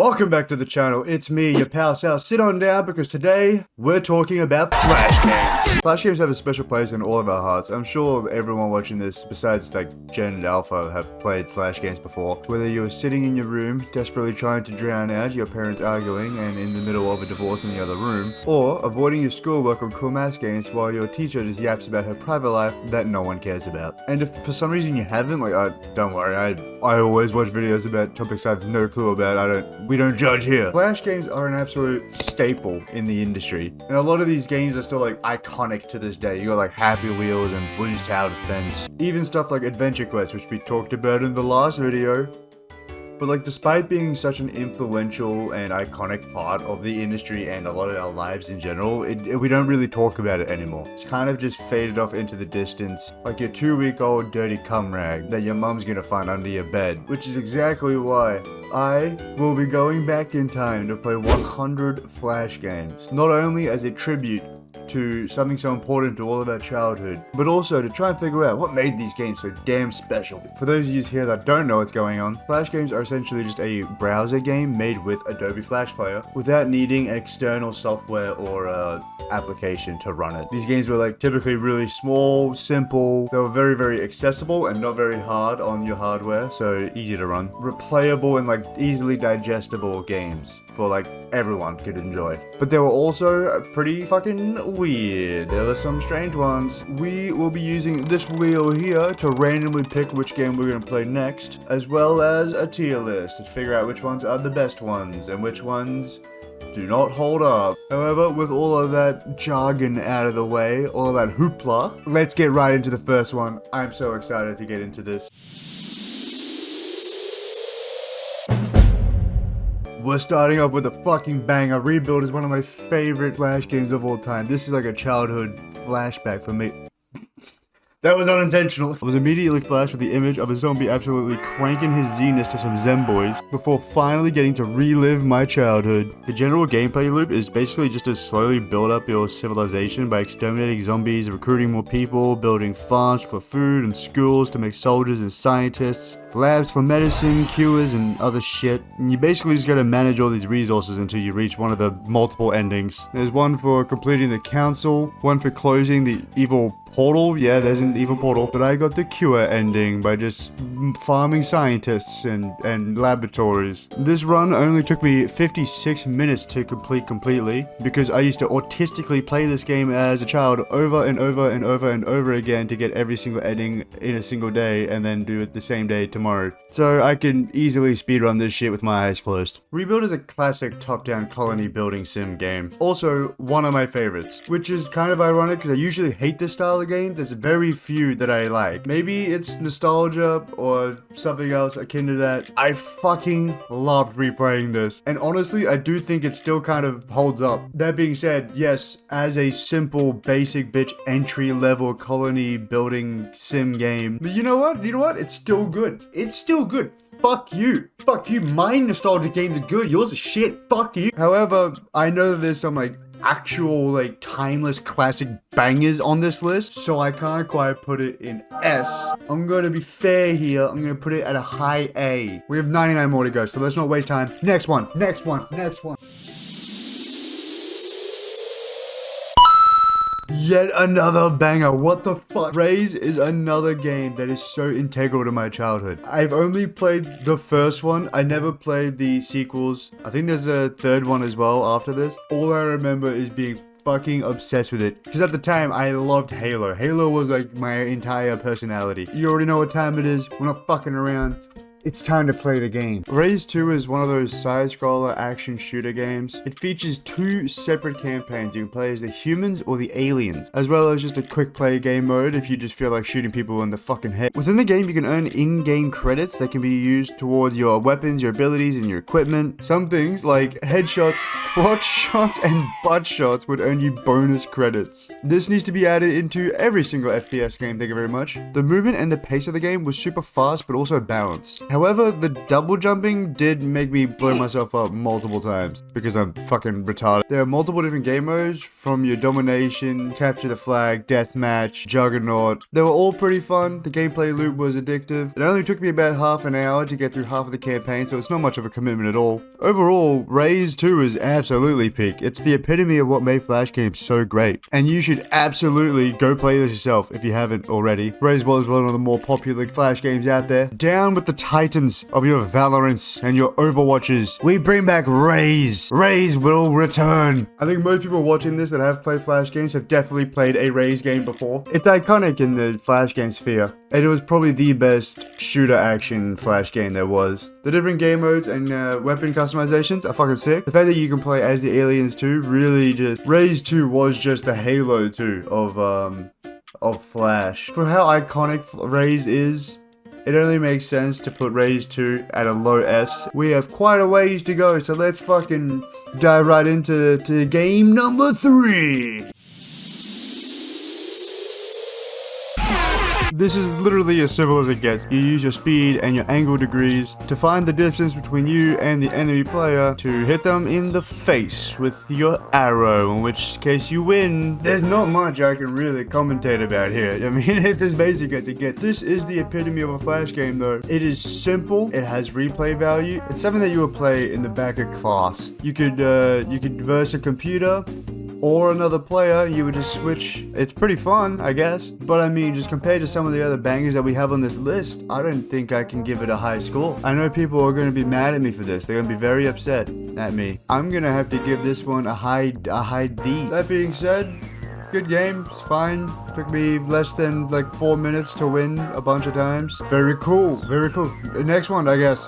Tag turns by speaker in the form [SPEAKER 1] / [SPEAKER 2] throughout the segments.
[SPEAKER 1] Welcome back to the channel. It's me, your pal Sal. Sit on down because today we're talking about Flash games. Flash games have a special place in all of our hearts. I'm sure everyone watching this, besides like Gen and Alpha, have played Flash games before. Whether you're sitting in your room, desperately trying to drown out your parents arguing and in the middle of a divorce in the other room, or avoiding your schoolwork or cool math games while your teacher just yaps about her private life that no one cares about. And if for some reason you haven't, don't worry, I always watch videos about topics I have no clue about. We don't judge here. Flash games are an absolute staple in the industry. And a lot of these games are still like iconic to this day. You got like Happy Wheels and Blues Tower Defense. Even stuff like Adventure Quest, which we talked about in the last video. But like, despite being such an influential and iconic part of the industry and a lot of our lives in general, we don't really talk about it anymore. It's kind of just faded off into the distance, like your 2-week-old dirty cum rag that your mum's gonna find under your bed. Which is exactly why I will be going back in time to play 100 Flash games. Not only as a tribute to something so important to all of our childhood, but also to try and figure out what made these games so damn special. For those of you here that don't know what's going on, Flash games are essentially just a browser game made with Adobe Flash Player without needing external software or application to run it. These games were like typically really small, simple, they were very, very accessible and not very hard on your hardware, so easy to run. Replayable and like easily digestible games for like everyone could enjoy. But they were also pretty fucking weird. There were some strange ones. We will be using this wheel here to randomly pick which game we're going to play next, as well as a tier list to figure out which ones are the best ones and which ones do not hold up. However, with all of that jargon out of the way, all of that hoopla, let's get right into the first one. I'm so excited to get into this. We're starting off with a fucking banger. Rebuild is one of my favorite Flash games of all time. This is like a childhood flashback for me. That was unintentional. I was immediately flashed with the image of a zombie absolutely cranking his Z-ness to some Zen-boys before finally getting to relive my childhood. The general gameplay loop is basically just to slowly build up your civilization by exterminating zombies, recruiting more people, building farms for food and schools to make soldiers and scientists, labs for medicine, cures, and other shit. And you basically just gotta manage all these resources until you reach one of the multiple endings. There's one for completing the council, one for closing the evil portal. Yeah, there's an evil portal. But I got the cure ending by just farming scientists and laboratories. This run only took me 56 minutes to complete completely because I used to autistically play this game as a child over and over and over and over again to get every single ending in a single day and then do it the same day tomorrow. So I can easily speedrun this shit with my eyes closed. Rebuild is a classic top-down colony building sim game. Also, one of my favorites, which is kind of ironic because I usually hate this style of game. There's very few that I like. Maybe it's nostalgia or something else akin to that. I fucking loved replaying this. And honestly, I do think it still kind of holds up. That being said, yes, as a simple, basic bitch entry-level colony building sim game. But you know what? It's still good. It's still good. Fuck you. Fuck you. My nostalgic games are good. Yours are shit. Fuck you. However, I know that there's some like actual like timeless classic bangers on this list, so I can't quite put it in S. I'm going to be fair here. I'm going to put it at a high A. We have 99 more to go, so let's not waste time. Next one. Next one. Next one. Yet another banger. What the fuck? Raise is another game that is so integral to my childhood. I've only played the first one. I never played the sequels. I think there's a third one as well after this. All I remember is being fucking obsessed with it because at the time I loved Halo. Halo was like my entire personality. You already know what time it is. We're not fucking around. It's time to play the game. Raise 2 is one of those side-scroller action shooter games. It features 2 separate campaigns. You can play as the humans or the aliens, as well as just a quick play game mode if you just feel like shooting people in the fucking head. Within the game, you can earn in-game credits that can be used towards your weapons, your abilities, and your equipment. Some things like headshots, crotch shots, and butt shots would earn you bonus credits. This needs to be added into every single FPS game, thank you very much. The movement and the pace of the game was super fast but also balanced. However, the double jumping did make me blow myself up multiple times because I'm fucking retarded. There are multiple different game modes, from your domination, capture the flag, deathmatch, juggernaut. They were all pretty fun. The gameplay loop was addictive. It only took me about half an hour to get through half of the campaign, so it's not much of a commitment at all. Overall, Raze 2 is absolutely peak. It's the epitome of what made Flash games so great. And you should absolutely go play this yourself if you haven't already. Raze was one of the more popular Flash games out there. Down with the titans of your Valorants and your Overwatches. We bring back Raze. Raze will return. I think most people watching this that have played Flash games have definitely played a Raze game before. It's iconic in the Flash game sphere, and it was probably the best shooter action Flash game there was. The different game modes and weapon customizations are fucking sick. The fact that you can play as the aliens too, really just... Raze 2 was just the Halo 2 of Flash. For how iconic Raze is, it only makes sense to put Raze 2 at a low S. We have quite a ways to go, so let's fucking dive right into game number 3. This is literally as simple as it gets. You use your speed and your angle degrees to find the distance between you and the enemy player to hit them in the face with your arrow, in which case you win. There's not much I can really commentate about here. I mean, it's as basic as it gets. This is the epitome of a Flash game though. It is simple, it has replay value. It's something that you would play in the back of class. You could verse a computer or another player, you would just switch. It's pretty fun, I guess. But I mean, just compared to some of the other bangers that we have on this list, I don't think I can give it a high score. I know people are going to be mad at me for this. They're going to be very upset at me. I'm going to have to give this one a high D. That being said, good game. It's fine. Took me less than like 4 minutes to win a bunch of times. Very cool. Very cool. Next one, I guess.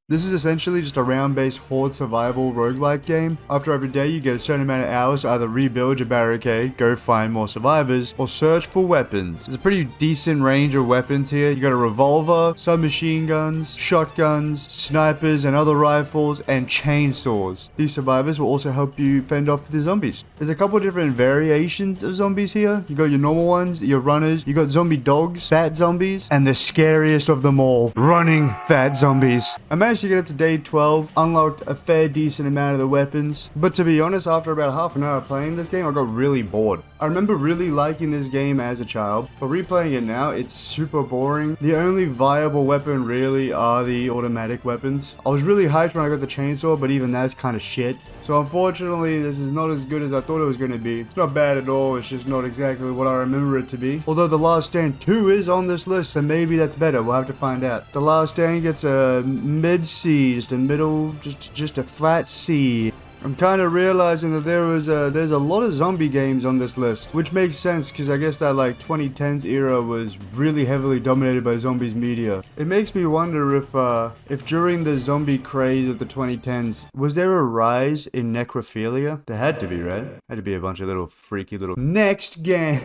[SPEAKER 1] This is essentially just a round-based horde survival roguelike game. After every day, you get a certain amount of hours to either rebuild your barricade, go find more survivors, or search for weapons. There's a pretty decent range of weapons here. You got a revolver, submachine guns, shotguns, snipers and other rifles, and chainsaws. These survivors will also help you fend off the zombies. There's a couple of different variations of zombies here. You got your normal ones, your runners, you got zombie dogs, fat zombies, and the scariest of them all, running fat zombies. I managed to get up to day 12, unlocked a fair decent amount of the weapons, but to be honest, after about half an hour playing this game, I got really bored. I remember really liking this game as a child, but replaying it now, it's super boring. The only viable weapon really are the automatic weapons. I was really hyped when I got the chainsaw, but even that's kind of shit. So unfortunately, this is not as good as I thought it was going to be. It's not bad at all, it's just not exactly what I remember it to be. Although The Last Stand 2 is on this list, so maybe that's better. We'll have to find out. The Last Stand gets a mid-C, just a middle, just a flat C. I'm kind of realizing that there's a lot of zombie games on this list, which makes sense because I guess that like 2010s era was really heavily dominated by zombies media. It makes me wonder if during the zombie craze of the 2010s, was there a rise in necrophilia? There had to be, right? Had to be a bunch of little freaky little... Next game!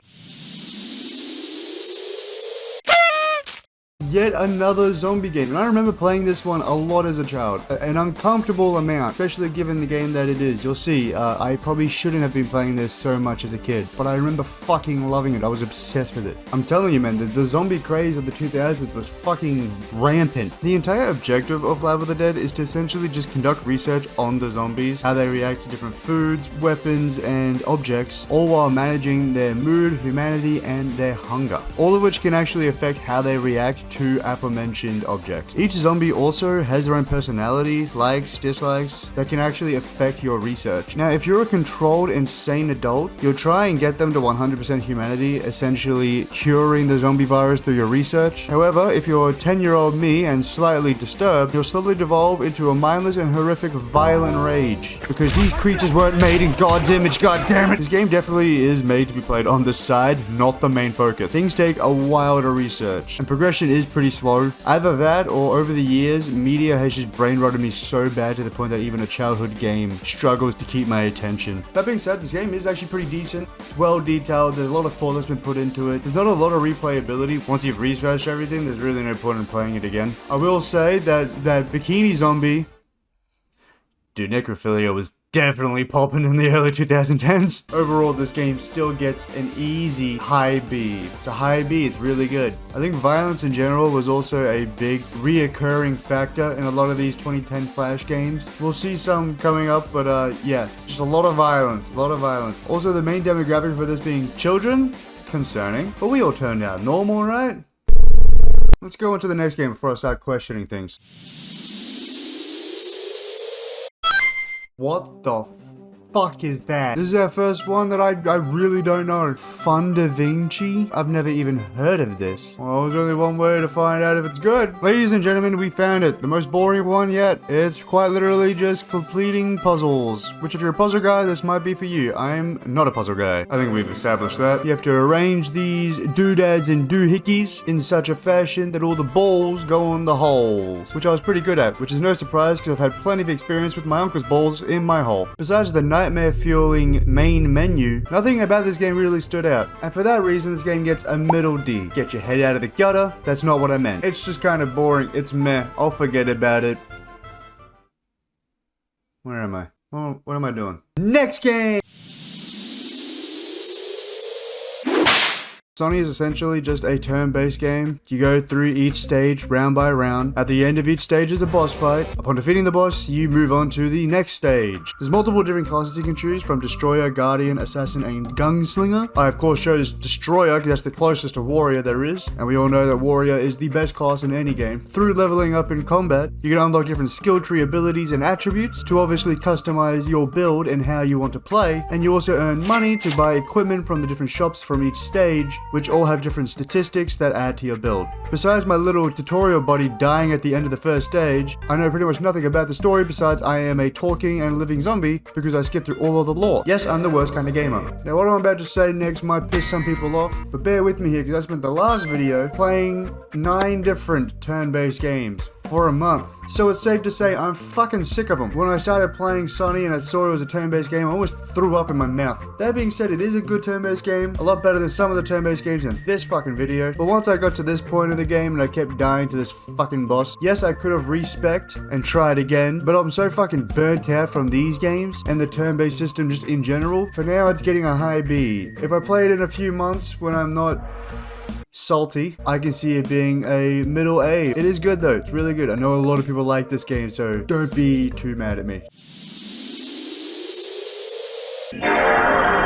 [SPEAKER 1] Yet another zombie game, and I remember playing this one a lot as a child. An uncomfortable amount, especially given the game that it is. You'll see, I probably shouldn't have been playing this so much as a kid, but I remember fucking loving it. I was obsessed with it. I'm telling you, man, the zombie craze of the 2000s was fucking rampant. The entire objective of Lab of the Dead is to essentially just conduct research on the zombies, how they react to different foods, weapons, and objects, all while managing their mood, humanity, and their hunger. All of which can actually affect how they react to aforementioned objects. Each zombie also has their own personality, likes, dislikes, that can actually affect your research. Now, if you're a controlled, insane adult, you'll try and get them to 100% humanity, essentially curing the zombie virus through your research. However, if you're 10-year-old me and slightly disturbed, you'll slowly devolve into a mindless and horrific violent rage. Because these creatures weren't made in God's image, god damn it! This game definitely is made to be played on the side, not the main focus. Things take a while to research, and progression is pretty slow. Either that, or over the years, media has just brain-rotted me so bad to the point that even a childhood game struggles to keep my attention. That being said, this game is actually pretty decent. It's well detailed, there's a lot of thought that's been put into it. There's not a lot of replayability. Once you've researched everything, there's really no point in playing it again. I will say that Bikini Zombie... Dude, necrophilia was definitely popping in the early 2010s. Overall, this game still gets an easy high B. It's a high B, it's really good. I think violence in general was also a big reoccurring factor in a lot of these 2010 Flash games. We'll see some coming up, but yeah, just a lot of violence, Also, the main demographic for this being children, concerning, but we all turned out normal, right? Let's go into the next game before I start questioning things. What the fuck is that? This is our first one that I really don't know. Fun Da Vinci? I've never even heard of this. Well, there's only one way to find out if it's good. Ladies and gentlemen, we found it. The most boring one yet. It's quite literally just completing puzzles. Which if you're a puzzle guy, this might be for you. I'm not a puzzle guy. I think we've established that. You have to arrange these doodads and doohickeys in such a fashion that all the balls go on the holes. Which I was pretty good at, which is no surprise because I've had plenty of experience with my uncle's balls in my hole. Besides the nightmare fueling main menu, nothing about this game really stood out, and for that reason this game gets a middle D. Get your head out of the gutter, that's not what I meant. It's just kind of boring, it's meh, I'll forget about it. Where am I? Oh, what am I doing? Next game! Sony is essentially just a turn-based game. You go through each stage round by round. At the end of each stage is a boss fight. Upon defeating the boss, you move on to the next stage. There's multiple different classes you can choose from Destroyer, Guardian, Assassin, and Gunslinger. I of course chose Destroyer because that's the closest to Warrior there is, and we all know that Warrior is the best class in any game. Through leveling up in combat, you can unlock different skill tree abilities and attributes to obviously customize your build and how you want to play, and you also earn money to buy equipment from the different shops from each stage, which all have different statistics that add to your build. Besides my little tutorial buddy dying at the end of the first stage, I know pretty much nothing about the story besides I am a talking and living zombie because I skipped through all of the lore. Yes, I'm the worst kind of gamer. Now what I'm about to say next might piss some people off, but bear with me here because I spent the last video playing 9 different turn-based games for a month. So it's safe to say I'm fucking sick of them. When I started playing Sunny and I saw it was a turn-based game, I almost threw up in my mouth. That being said, it is a good turn-based game, a lot better than some of the turn-based games in this fucking video. But once I got to this point in the game and I kept dying to this fucking boss, yes, I could have respect and tried again, but I'm so fucking burnt out from these games and the turn-based system just in general. For now, it's getting a high B. If I play it in a few months when I'm not salty, I can see it being a middle A. It is good though, it's really good. I know a lot of people like this game, so don't be too mad at me.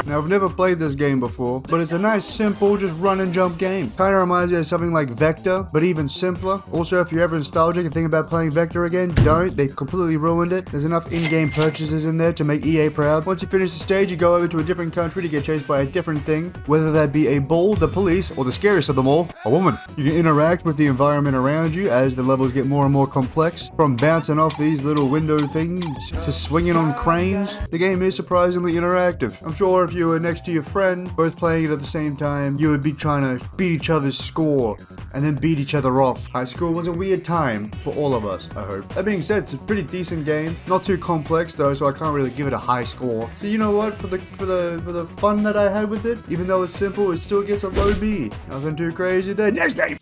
[SPEAKER 1] Now, I've never played this game before, but it's a nice, simple, just run and jump game. Kinda reminds me of something like Vector, but even simpler. Also, if you're ever nostalgic and think about playing Vector again, don't. They've completely ruined it. There's enough in-game purchases in there to make EA proud. Once you finish the stage, you go over to a different country to get chased by a different thing, whether that be a bull, the police, or the scariest of them all, a woman. You can interact with the environment around you as the levels get more and more complex, from bouncing off these little window things to swinging on cranes. The game is surprisingly interactive. I'm sure if you were next to your friend, both playing it at the same time, you would be trying to beat each other's score and then beat each other off. High school was a weird time for all of us, I hope. That being said, it's a pretty decent game. Not too complex though, so I can't really give it a high score. So you know what? For the fun that I had with it, even though it's simple, it still gets a low B. Nothing too crazy there. Next game!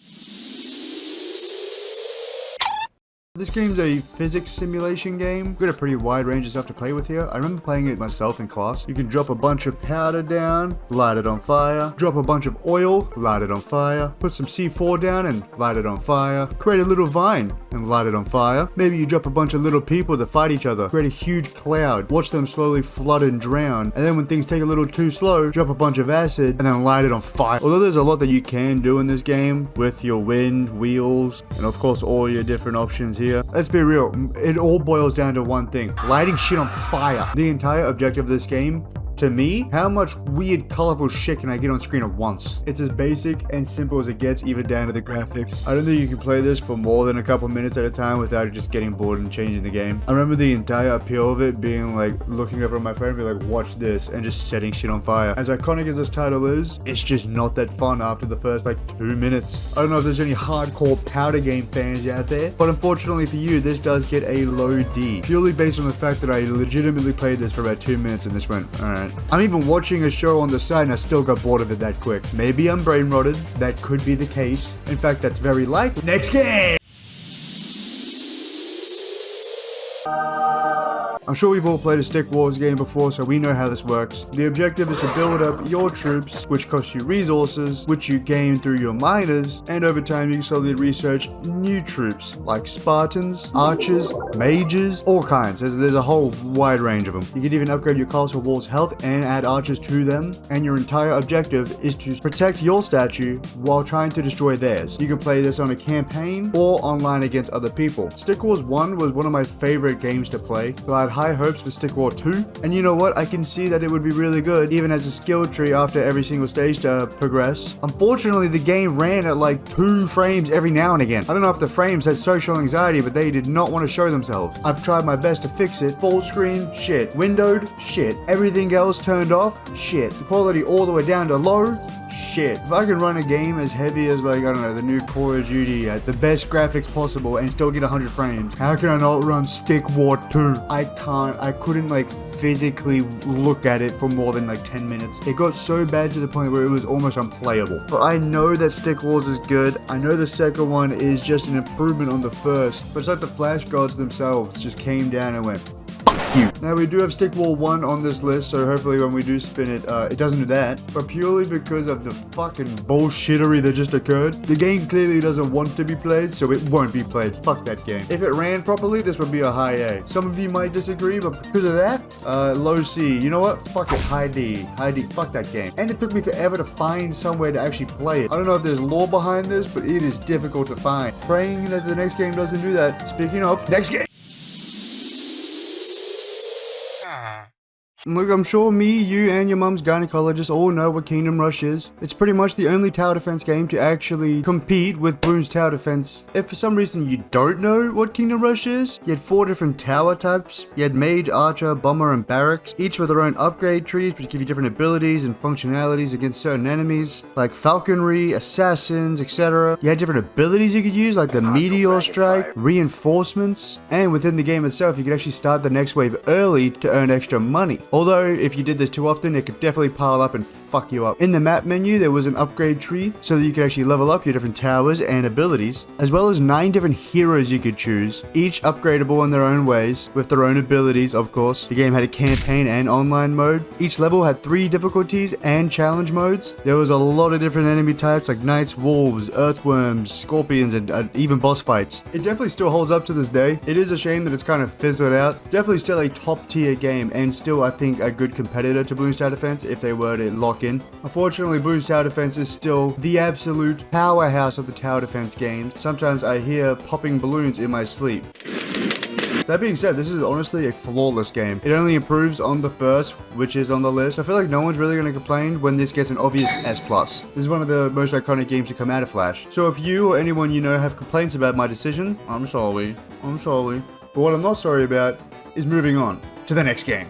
[SPEAKER 1] This game's a physics simulation game. Got a pretty wide range of stuff to play with here. I remember playing it myself in class. You can drop a bunch of powder down, light it on fire, drop a bunch of oil, light it on fire, put some C4 down and light it on fire, create a little vine and light it on fire. Maybe you drop a bunch of little people to fight each other, create a huge cloud, watch them slowly flood and drown, and then when things take a little too slow, drop a bunch of acid and then light it on fire. Although there's a lot that you can do in this game with your wind, wheels, and of course all your different options here. Let's be real, it all boils down to one thing: lighting shit on fire. The entire objective of this game, to me, how much weird, colorful shit can I get on screen at once? It's as basic and simple as it gets, even down to the graphics. I don't think you can play this for more than a couple minutes at a time without just getting bored and changing the game. I remember the entire appeal of it being like looking over at my friend and be like, watch this, and just setting shit on fire. As iconic as this title is, it's just not that fun after the first like 2 minutes. I don't know if there's any hardcore powder game fans out there, but unfortunately for you, this does get a low D. Purely based on the fact that I legitimately played this for about 2 minutes and this went, alright. I'm even watching a show on the side and I still got bored of it that quick. Maybe I'm brain rotted. That could be the case. In fact, that's very likely. Next game! I'm sure we've all played a Stick Wars game before, so we know how this works. The objective is to build up your troops, which cost you resources, which you gain through your miners, and over time you can slowly research new troops, like Spartans, archers, mages, all kinds. There's a whole wide range of them. You can even upgrade your castle walls' health and add archers to them, and your entire objective is to protect your statue while trying to destroy theirs. You can play this on a campaign or online against other people. Stick Wars 1 was one of my favorite games to play, so I had high hopes for Stick War 2, and you know what, I can see that it would be really good even as a skill tree after every single stage to progress. Unfortunately, the game ran at like 2 frames every now and again. I don't know if the frames had social anxiety, but they did not want to show themselves. I've tried my best to fix it. Full screen, shit. Windowed, shit. Everything else turned off, shit. The quality all the way down to low, shit. If I could run a game as heavy as, like, I don't know, the new Call of Duty at the best graphics possible and still get 100 frames, how can I not run Stick War 2? I couldn't, like, physically look at it for more than like 10 minutes. It got so bad to the point where it was almost unplayable. But I know that Stick Wars is good. I know the second one is just an improvement on the first, but it's like the Flash gods themselves just came down and went, you. Now we do have Stick War 1 on this list, so hopefully when we do spin it, it doesn't do that. But purely because of the fucking bullshittery that just occurred, the game clearly doesn't want to be played, so it won't be played. Fuck that game. If it ran properly, this would be a high A. Some of you might disagree, but because of that, low C. You know what? Fuck it, high D. High D, fuck that game. And it took me forever to find somewhere to actually play it. I don't know if there's lore behind this, but it is difficult to find. Praying that the next game doesn't do that. Speaking of, next game! Look, I'm sure me, you, and your mum's gynecologist all know what Kingdom Rush is. It's pretty much the only tower defense game to actually compete with Bloons Tower Defense. If for some reason you don't know what Kingdom Rush is, you had 4 different tower types. You had Mage, Archer, Bomber, and Barracks, each with their own upgrade trees which give you different abilities and functionalities against certain enemies, like Falconry, Assassins, etc. You had different abilities you could use, like the Meteor Strike, Reinforcements, and within the game itself you could actually start the next wave early to earn extra money. Although, if you did this too often, it could definitely pile up and fuck you up. In the map menu, there was an upgrade tree, so that you could actually level up your different towers and abilities, as well as 9 different heroes you could choose, each upgradable in their own ways, with their own abilities, of course. The game had a campaign and online mode. Each level had 3 difficulties and challenge modes. There was a lot of different enemy types, like knights, wolves, earthworms, scorpions, and even boss fights. It definitely still holds up to this day. It is a shame that it's kind of fizzled out. Definitely still a top tier game, and still, I think, a good competitor to Bloons Tower Defense if they were to lock in. Unfortunately, Bloons Tower Defense is still the absolute powerhouse of the tower defense games. Sometimes I hear popping balloons in my sleep. That being said, this is honestly a flawless game. It only improves on the first, which is on the list. I feel like no one's really going to complain when this gets an obvious S+. This is one of the most iconic games to come out of Flash. So if you or anyone you know have complaints about my decision, I'm sorry. I'm sorry. But what I'm not sorry about is moving on to the next game.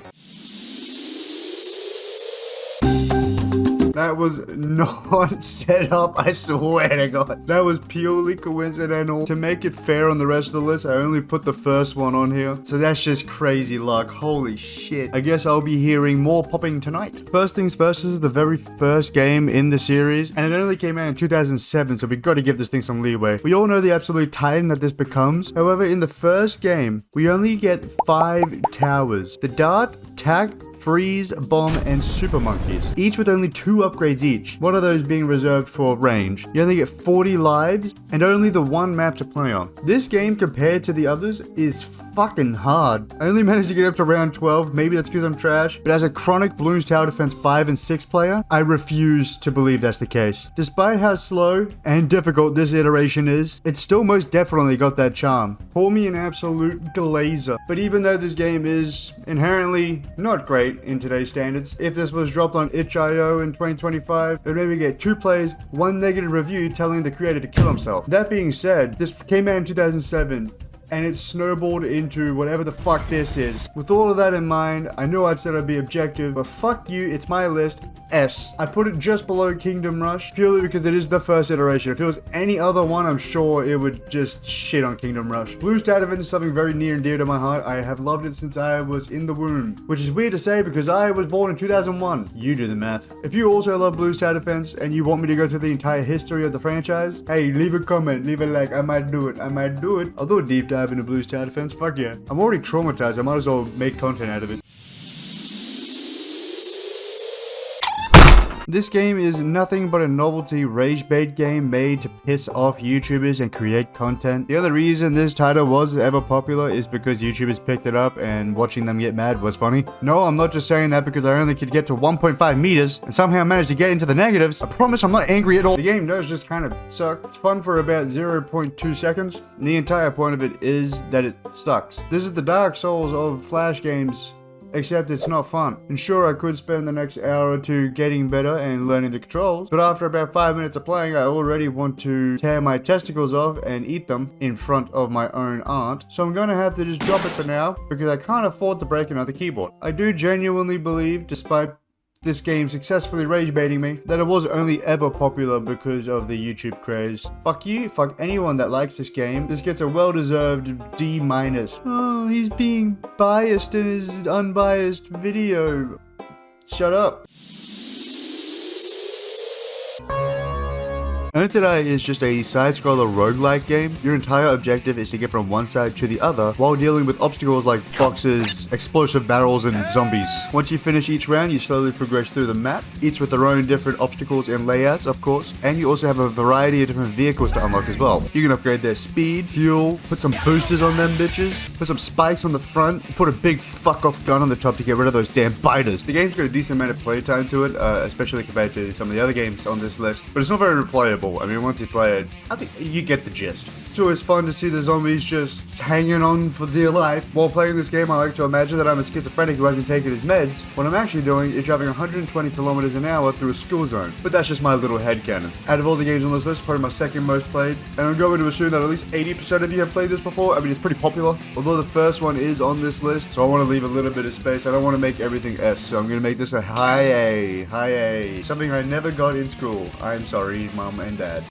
[SPEAKER 1] That was not set up, I swear to God. That was purely coincidental. To make it fair on the rest of the list, I only put the first one on here. So that's just crazy luck. Holy shit. I guess I'll be hearing more popping tonight. First things first, this is the very first game in the series, and it only came out in 2007, so we got to give this thing some leeway. We all know the absolute titan that this becomes. However, in the first game, we only get 5 towers. The Dart, Tack, Freeze, Bomb, and Super Monkeys, each with only 2 upgrades each, one of those being reserved for range. You only get 40 lives, and only the 1 map to play on. This game, compared to the others, is fucking hard. I only managed to get up to round 12, maybe that's because I'm trash, but as a chronic Bloons Tower Defense 5 and 6 player, I refuse to believe that's the case. Despite how slow and difficult this iteration is, it's still most definitely got that charm. Call me an absolute glazer. But even though this game is inherently not great in today's standards, if this was dropped on itch.io in 2025, it would maybe get 2 plays, 1 negative review telling the creator to kill himself. That being said, this came out in 2007, and it snowballed into whatever the fuck this is. With all of that in mind, I know I'd said I'd be objective, but fuck you, it's my list, S. I put it just below Kingdom Rush, purely because it is the first iteration. If it was any other one, I'm sure it would just shit on Kingdom Rush. Bloons Tower Defense is something very near and dear to my heart. I have loved it since I was in the womb, which is weird to say because I was born in 2001. You do the math. If you also love Bloons Tower Defense and you want me to go through the entire history of the franchise, hey, leave a comment, leave a like, I might do it. I'll do a deep dive. dive into Blue's tower defense? Fuck yeah. I'm already traumatized. I might as well make content out of it. This game is nothing but a novelty rage bait game made to piss off YouTubers and create content. The other reason this title was ever popular is because YouTubers picked it up and watching them get mad was funny. No, I'm not just saying that because I only could get to 1.5 meters and somehow managed to get into the negatives. I promise I'm not angry at all. The game does just kind of suck. It's fun for about 0.2 seconds. And the entire point of it is that it sucks. This is the Dark Souls of Flash games. Except it's not fun. And sure, I could spend the next hour or two getting better and learning the controls, but after about 5 minutes of playing, I already want to tear my testicles off and eat them in front of my own aunt. So I'm gonna have to just drop it for now, because I can't afford to break another keyboard. I do genuinely believe, despite this game successfully rage baiting me, that it was only ever popular because of the YouTube craze. Fuck you, fuck anyone that likes this game. This gets a well-deserved D-. Oh, he's being biased in his unbiased video. Shut up. Earn Today is just a side-scroller roguelike game. Your entire objective is to get from one side to the other while dealing with obstacles like boxes, explosive barrels, and zombies. Once you finish each round, you slowly progress through the map, each with their own different obstacles and layouts, of course, and you also have a variety of different vehicles to unlock as well. You can upgrade their speed, fuel, put some boosters on them bitches, put some spikes on the front, put a big fuck-off gun on the top to get rid of those damn biters. The game's got a decent amount of playtime to it, especially compared to some of the other games on this list, but it's not very replayable. I mean, once you play it, I think you get the gist. It's always fun to see the zombies just hanging on for dear life. While playing this game, I like to imagine that I'm a schizophrenic who hasn't taken his meds. What I'm actually doing is driving 120 kilometers an hour through a school zone. But that's just my little headcanon. Out of all the games on this list, probably my second most played. And I'm going to assume that at least 80% of you have played this before. I mean, it's pretty popular. Although the first one is on this list, so I want to leave a little bit of space. I don't want to make everything S, so I'm going to make this a high A. High A. Something I never got in school. I'm sorry, Mom and Dad.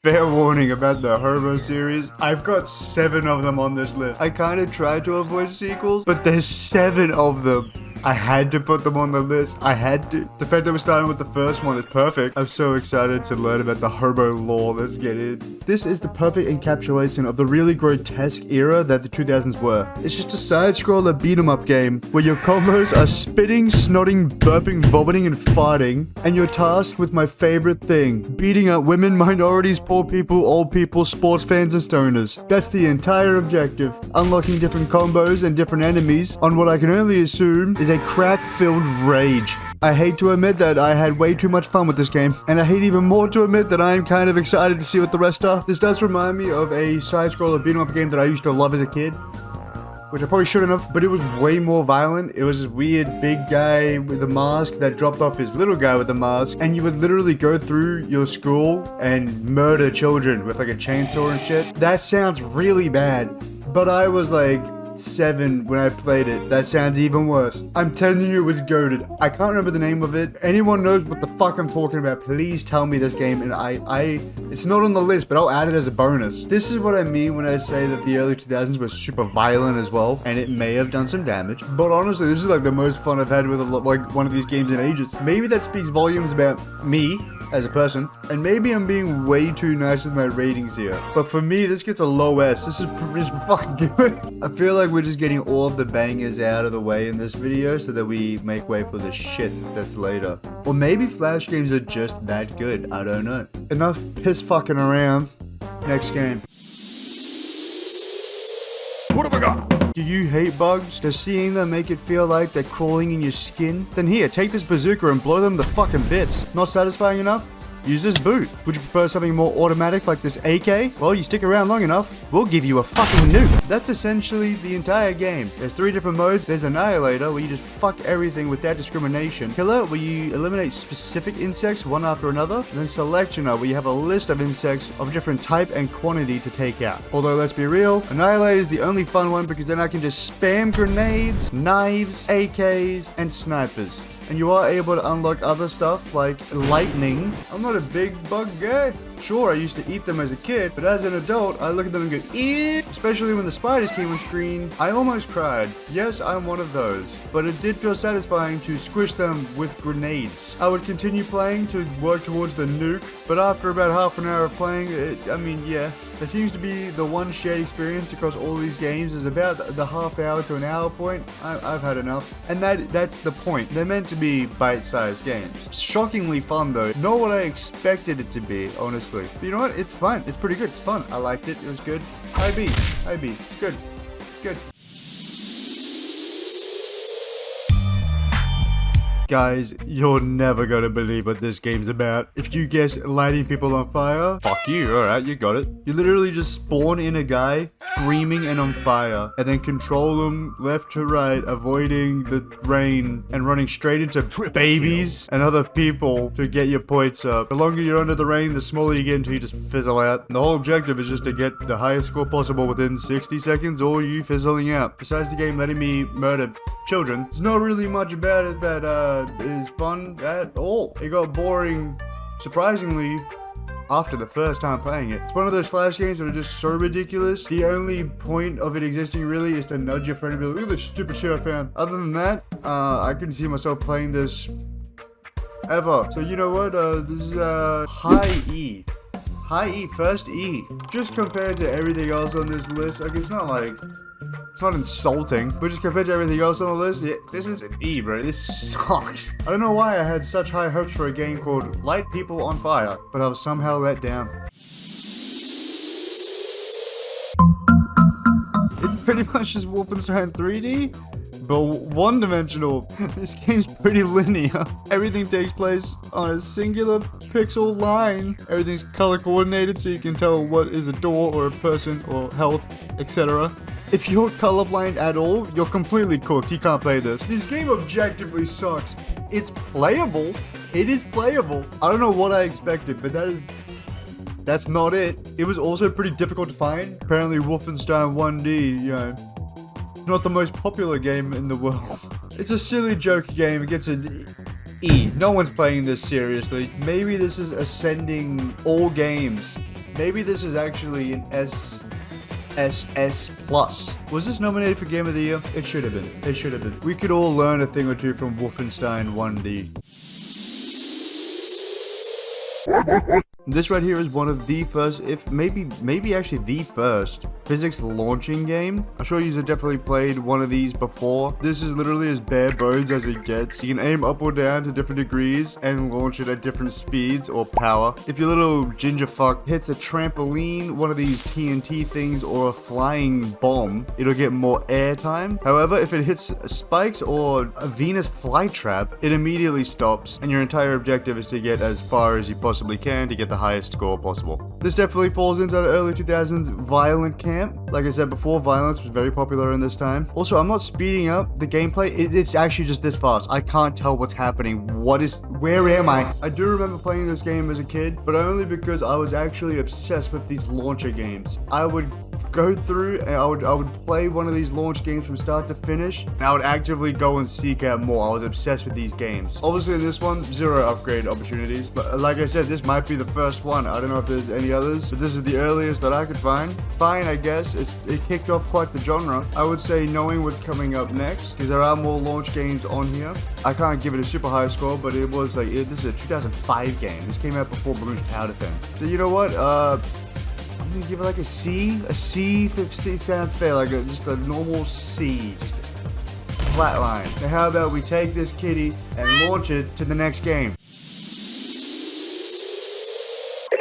[SPEAKER 1] Fair warning about the Hobo series. I've got 7 of them on this list. I kind of tried to avoid sequels, but there's 7 of them. I had to put them on the list. I had to. The fact that we're starting with the first one is perfect. I'm so excited to learn about the Hobo lore. Let's get in. This is the perfect encapsulation of the really grotesque era that the 2000s were. It's just a side-scroller beat-em-up game where your combos are spitting, snotting, burping, vomiting, and farting, and you're tasked with my favorite thing, beating up women, minorities, poor people, old people, sports fans, and stoners. That's the entire objective. Unlocking different combos and different enemies on what I can only assume is a crack-filled rage. I hate to admit that I had way too much fun with this game, and I hate even more to admit that I am kind of excited to see what the rest are. This does remind me of a side-scroller beat-em-up game that I used to love as a kid, which I probably shouldn't have, but it was way more violent. It was this weird big guy with a mask that dropped off his little guy with a mask, and you would literally go through your school and murder children with like a chainsaw and shit. That sounds really bad, but I was like 7 when I played it. That sounds even worse. I'm telling you, it was goated. I can't remember the name of it. Anyone knows what the fuck I'm talking about, please tell me this game, and it's not on the list, but I'll add it as a bonus. This is what I mean when I say that the early 2000s were super violent as well, and it may have done some damage, but honestly, this is like the most fun I've had with like one of these games in ages. Maybe that speaks volumes about me as a person, and maybe I'm being way too nice with my ratings here, but for me, this gets a low S. This is fucking good. I feel like we're just getting all of the bangers out of the way in this video so that we make way for the shit that's later. Or maybe Flash games are just that good, I don't know. Enough piss fucking around. Next game. What have I got? Do you hate bugs? Does seeing them make it feel like they're crawling in your skin? Then here, take this bazooka and blow them to fucking bits. Not satisfying enough? Use this boot. Would you prefer something more automatic like this AK? Well, you stick around long enough, we'll give you a fucking nuke. That's essentially the entire game. There's 3 different modes. There's Annihilator, where you just fuck everything without discrimination. Killer, where you eliminate specific insects one after another. And then Selectioner, where you have a list of insects of different type and quantity to take out. Although, let's be real, Annihilator is the only fun one because then I can just spam grenades, knives, AKs, and snipers. and you are able to unlock other stuff like lightning. I'm not a big bug guy. Sure, I used to eat them as a kid, but as an adult, I look at them and go, ew! Especially when the spiders came on screen, I almost cried. Yes, I'm one of those, but it did feel satisfying to squish them with grenades. I would continue playing to work towards the nuke, but after about half an hour of playing, yeah, there seems to be the one shared experience across all these games is about the half hour to an hour point. I've had enough. And that's the point. They're meant to be bite-sized games. Shockingly fun though. Not what I expected it to be, honestly. But you know what? It's fun. It's pretty good. It's fun. I liked it. It was good. IB. Good. Good. Guys, you're never gonna believe what this game's about. If you guess lighting people on fire, fuck you, alright, you got it. You literally just spawn in a guy, screaming and on fire, and then control him left to right, avoiding the rain, and running straight into babies and other people to get your points up. The longer you're under the rain, the smaller you get until you just fizzle out. And the whole objective is just to get the highest score possible within 60 seconds, or you fizzling out. Besides the game letting me murder children, there's not really much about it that is fun at all. It got boring, surprisingly, after the first time playing it. It's one of those Flash games that are just so ridiculous. The only point of it existing really is to nudge your friend and be like, look at this stupid shit I found. Other than that, I couldn't see myself playing this ever. So you know what, this is high E. High E, first E. Just compared to everything else on this list, like it's not insulting, but just compared to everything else on the list, yeah, this is an E, bro. This sucks. I don't know why I had such high hopes for a game called Light People on Fire, but I was somehow let down. It's pretty much just Wolfenstein 3D, but one-dimensional. This game's pretty linear. Everything takes place on a singular pixel line. Everything's color coordinated so you can tell what is a door or a person or health, etc. If you're colorblind at all, you're completely cooked. You can't play this. This game objectively sucks. It's playable. It is playable. I don't know what I expected, but that's not it. It was also pretty difficult to find. Apparently Wolfenstein 1D, you know, not the most popular game in the world. It's a silly joke game. It gets an E. No one's playing this seriously. Maybe this is ascending all games. Maybe this is actually an SS Plus. Was this nominated for Game of the Year? It should have been. It should have been. We could all learn a thing or two from Wolfenstein 1D. This right here is one of the first, if maybe actually the first physics launching game. I'm sure you've definitely played one of these before. This is literally as bare bones as it gets. You can aim up or down to different degrees and launch it at different speeds or power. If your little ginger fuck hits a trampoline, one of these TNT things, or a flying bomb, it'll get more air time. However, if it hits spikes or a Venus flytrap, it immediately stops, and your entire objective is to get as far as you possibly can to get the highest score possible. This definitely falls into the early 2000s violent camp. Like I said before, violence was very popular in this time. Also, I'm not speeding up the gameplay. It's actually just this fast. I can't tell what's happening. Where am I? I do remember playing this game as a kid, but only because I was actually obsessed with these launcher games. I would go through and I would play one of these launch games from start to finish, and I would actively go and seek out more. I was obsessed with these games. Obviously in this one, 0 upgrade opportunities, but like I said, this might be the first one. I don't know if there's any others, but this is the earliest that I could find. Fine, I guess. It kicked off quite the genre. I would say knowing what's coming up next, because there are more launch games on here. I can't give it a super high score, but it was like, this is a 2005 game. This came out before Bloons Tower Defense. So you know what? I'm gonna give it like a C. A C if C sounds fair, like just a normal C, just a flat line. Now how about we take this kitty and launch it to the next game?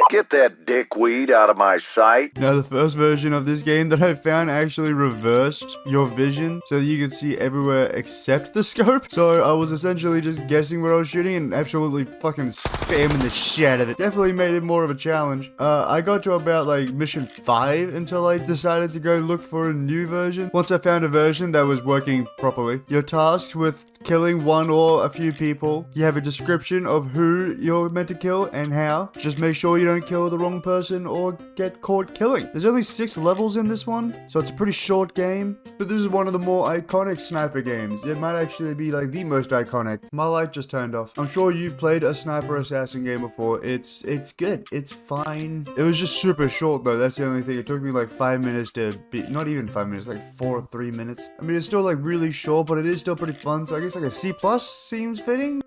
[SPEAKER 2] Get that dickweed out of my sight.
[SPEAKER 1] Now the first version of this game that I found actually reversed your vision so that you could see everywhere except the scope. So I was essentially just guessing where I was shooting and absolutely fucking spamming the shit out of it. Definitely made it more of a challenge. I got to about like mission 5 until I decided to go look for a new version. Once I found a version that was working properly. You're tasked with killing one or a few people. You have a description of who you're meant to kill and how. Just make sure you don't don't kill the wrong person or get caught killing. There's only 6 levels in this one, so it's a pretty short game, but this is one of the more iconic sniper games. It might actually be like the most iconic. My light just turned off. I'm sure you've played a sniper assassin game before. It's good. It's fine. It was just super short though. That's the only thing. It took me like 5 minutes to beat. Not even 5 minutes, like 4 or 3 minutes. I mean, it's still like really short, but it is still pretty fun. So I guess like a C+ seems fitting.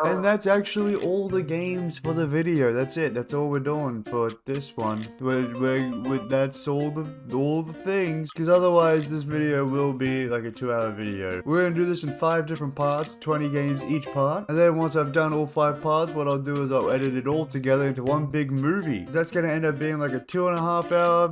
[SPEAKER 1] And that's actually all the games for the video. That's it. That's all we're doing for this one. That's all the things. Because otherwise, this video will be like a 2-hour video. We're gonna do this in 5 different parts, 20 games each part. And then once I've done all 5 parts, what I'll do is I'll edit it all together into one big movie. That's gonna end up being like a 2.5-hour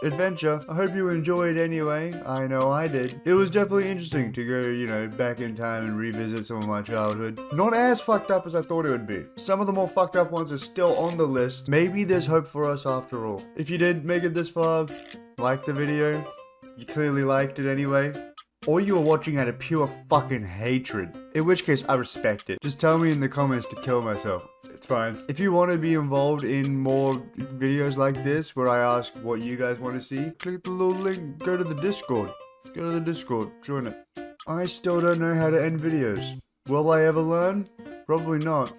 [SPEAKER 1] adventure. I hope you enjoyed anyway. I know I did. It was definitely interesting to go, you know, back in time and revisit some of my childhood. Not as fucked up as I thought it would be. Some of the more fucked up ones are still on the list. Maybe there's hope for us after all. If you did make it this far, like the video. You clearly liked it anyway. Or you were watching out of pure fucking hatred. In which case, I respect it. Just tell me in the comments to kill myself. It's fine. If you want to be involved in more videos like this, where I ask what you guys want to see, click the little link, go to the Discord. Go to the Discord, join it. I still don't know how to end videos. Will I ever learn? Probably not.